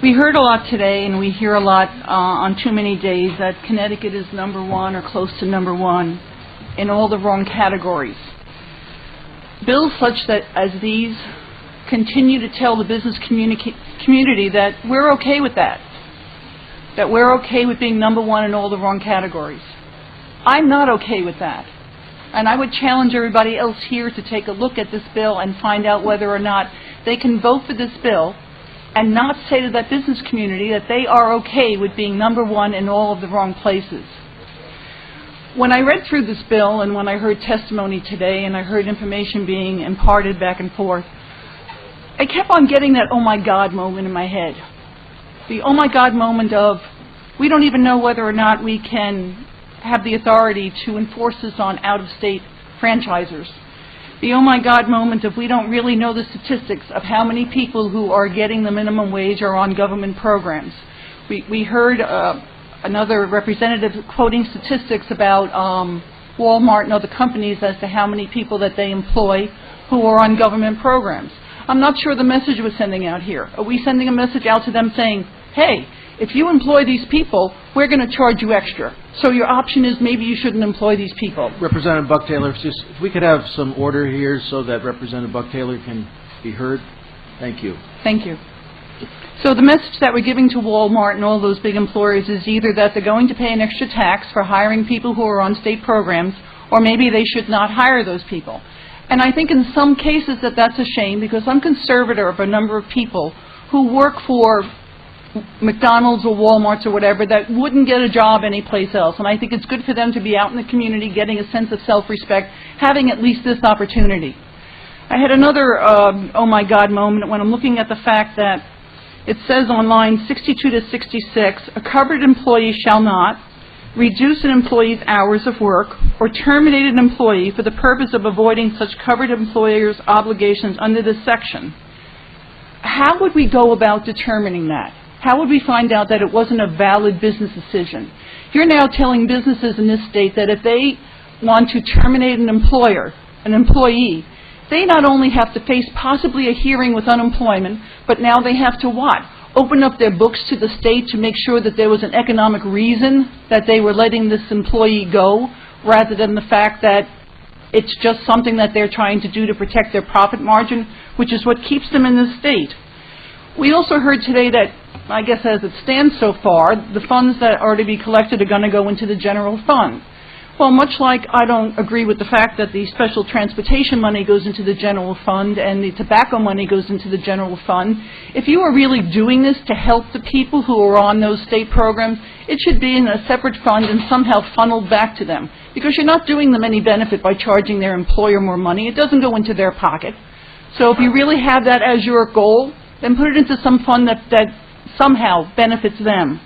We heard a lot today, and we hear a lot on too many days, that Connecticut is #1 or close to #1 in all the wrong categories. Bills such that as these continue to tell the business community that we're okay with that we're okay with being #1 in all the wrong categories. I'm not okay with that. And I would challenge everybody else here to take a look at this bill and find out whether or not they can vote for this bill and not say to that business community that they are okay with being #1 in all of the wrong places. When I read through this bill and when I heard testimony today and I heard information being imparted back and forth, I kept on getting that oh my God moment in my head. The oh my God moment of we don't even know whether or not we can have the authority to enforce this on out-of-state franchisers. The oh my God moment of we don't really know the statistics of how many people who are getting the minimum wage are on government programs. We heard another representative quoting statistics about Walmart and other companies as to how many people that they employ who are on government programs. I'm not sure the message we're sending out here. Are we sending a message out to them saying, hey, if you employ these people, we're going to charge you extra. So your option is maybe you shouldn't employ these people. Representative Buck-Taylor, if we could have some order here so that Representative Buck-Taylor can be heard. Thank you. Thank you. So the message that we're giving to Walmart and all those big employers is either that they're going to pay an extra tax for hiring people who are on state programs, or maybe they should not hire those people. And I think in some cases that that's a shame, because I'm conservative of a number of people who work for McDonald's or Walmart's or whatever that wouldn't get a job anyplace else. And I think it's good for them to be out in the community getting a sense of self-respect, having at least this opportunity. I had another oh my God moment when I'm looking at the fact that it says on line 62 to 66, a covered employee shall not reduce an employee's hours of work or terminate an employee for the purpose of avoiding such covered employer's obligations under this section. How would we go about determining that? How would we find out that it wasn't a valid business decision? You're now telling businesses in this state that if they want to terminate an employee, they not only have to face possibly a hearing with unemployment, but now they have to what? Open up their books to the state to make sure that there was an economic reason that they were letting this employee go, rather than the fact that it's just something that they're trying to do to protect their profit margin, which is what keeps them in this state. We also heard today that, I guess as it stands so far, the funds that are to be collected are going to go into the general fund. Well, much like I don't agree with the fact that the special transportation money goes into the general fund and the tobacco money goes into the general fund, if you are really doing this to help the people who are on those state programs, it should be in a separate fund and somehow funneled back to them. Because you're not doing them any benefit by charging their employer more money. It doesn't go into their pocket. So if you really have that as your goal, then put it into some fund that somehow benefits them.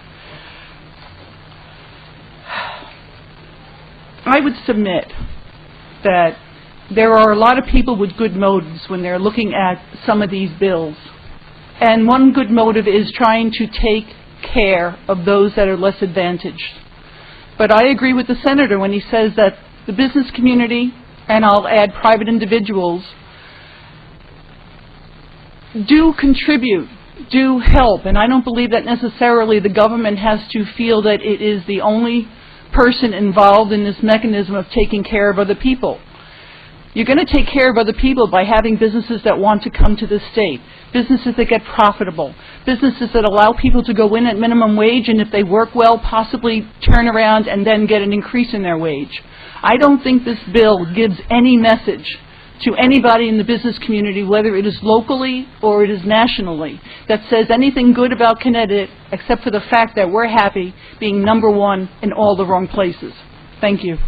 I would submit that there are a lot of people with good motives when they're looking at some of these bills. And one good motive is trying to take care of those that are less advantaged. But I agree with the senator when he says that the business community, and I'll add private individuals, do contribute, do help. And I don't believe that necessarily the government has to feel that it is the only person involved in this mechanism of taking care of other people. You're going to take care of other people by having businesses that want to come to the state, businesses that get profitable, businesses that allow people to go in at minimum wage and if they work well, possibly turn around and then get an increase in their wage. I don't think this bill gives any message to anybody in the business community, whether it is locally or it is nationally, that says anything good about Connecticut except for the fact that we're happy being #1 in all the wrong places. Thank you.